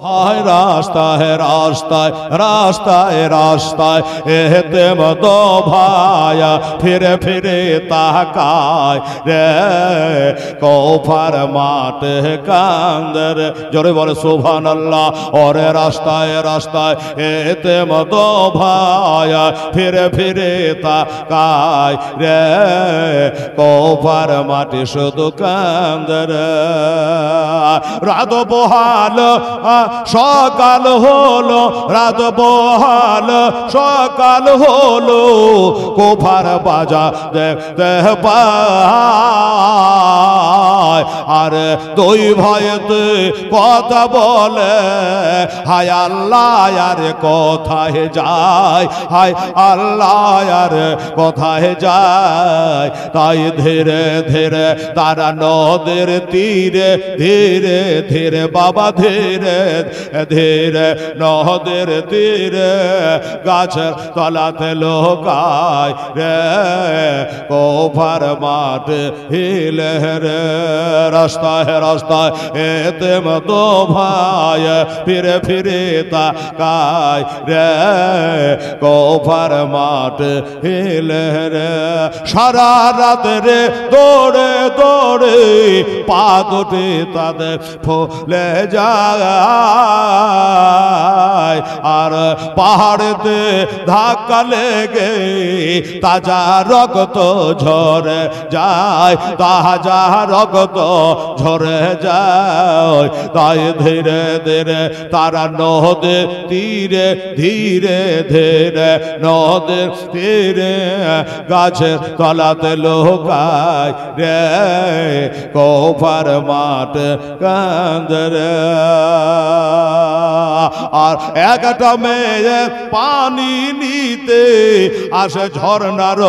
हाय रास्ता है रास्ता रास्ता रास्ता एहते मतो भाया फिर फिरे ताकाय रे कौफर माट कांदर जोरे बोले सुभान अल्लाह और रास्ता एहते मतो भाया फिर फिरे ताकाय रे कौफर माट शुद्ध कांदर रात बोहाल সকাল হলো রাত বহাল সকাল হলো কোফার বাজা দেখতে পায় আর দুই ভয়েতে কথা বলে হায় আল্লাহ আর কোথায় যায় হায় আল্লাহ আর কোথায় যায় তাই ধীরে ধীরে তারা নদের তীরে ধীরে ধীরে বাবা ধীরে ধীরে নদের তীরে গাছের তলাতে লোকায় রে কোফার মাঠ হিলে রে রাস্তায় এতে মতো ভাই ফিরে ফিরে তাকায় রে কোফার মাঠ হিলে রে সারা রাত রে দৌড়ে দৌড়ে পা দুটি তাদের ফুলে যায় আর পাহাড়েতে ধাক্কা লেগে তাজা রক্ত ঝরে যায় তাজা রক্ত ঝরে যায় তাই ধীরে ধীরে তারা নদের তীরে ধীরে ধীরে নদের তীরে গাছের তলাতে লোকায় রে কোফার মাঠ কান্দরে আর একটা মেয়ে পানি নিতে আসে ঝর্ণার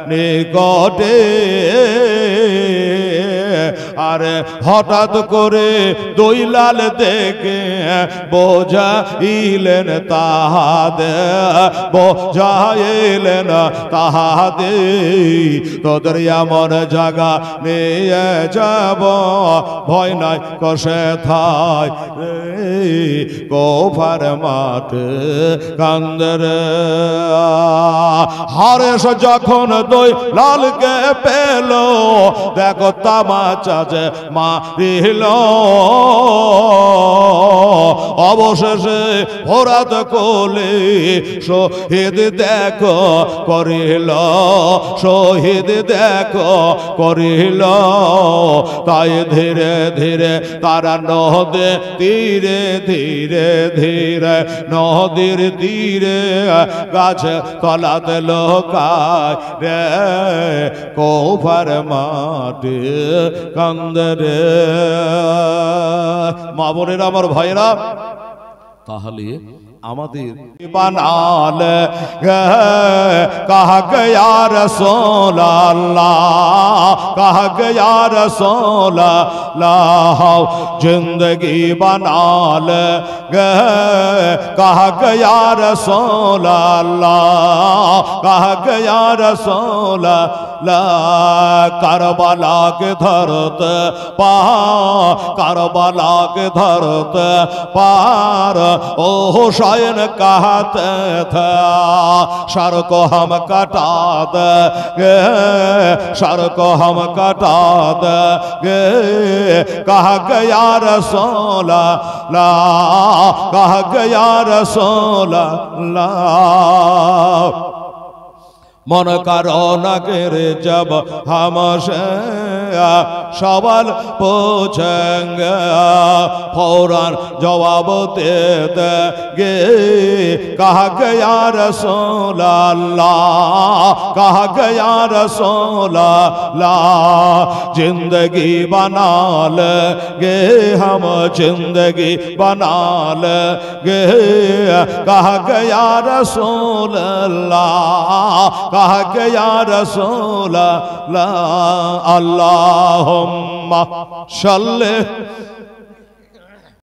নিকটে আরে হঠাৎ করে দইলাল দেখে বোঝাইলেন তাহাদে বোঝাইলেন তাহাদে তোদের এমন জায়গা নিয়ে যাব ভয় নাই কষে থাই কোফার মাঠ কান্দর হরেশ যখন দই লালকে পেল দেখো তামাচা যে মারিল অবশেষে ভোরাত কোলে শহীদ দেখো করিল শহীদ দেখো করিল তাই ধীরে ধীরে তারা নদে তীরে ধীরে ধীরে নদীর তীরে গাছ তলাতে লোকায় রে কোফার মাঠে কান্দরে মা বোনেরা আমার ভাইরা তাহলে আমাদের বানাল কहा गया रसूल अल्लाह कहा गया रसूल अल्लाह जिंदगी बनाल कहा गया रसूल अल्लाह कहा गया रसूल करबला के धरत पार करबला के धरत पार ओ हुसैन कहते थे सर को हम कटा देंगे सर को हम कटा देंगे कहा गया रसूल अल्लाह कहा गया रसूल अल्लाह मन करो न करे जब हमसे सवाल पूछेंगे फौरन जवाब दे देंगे कहा गया रसूल अल्लाह कहा गया रसूल अल्लाह जिंदगी बना लेंगे हम जिंदगी बना लेंगे कहा गया रसूल अल्लाह कहा गया रसूल अल्लाह अल्लाहुम्मा सल्ले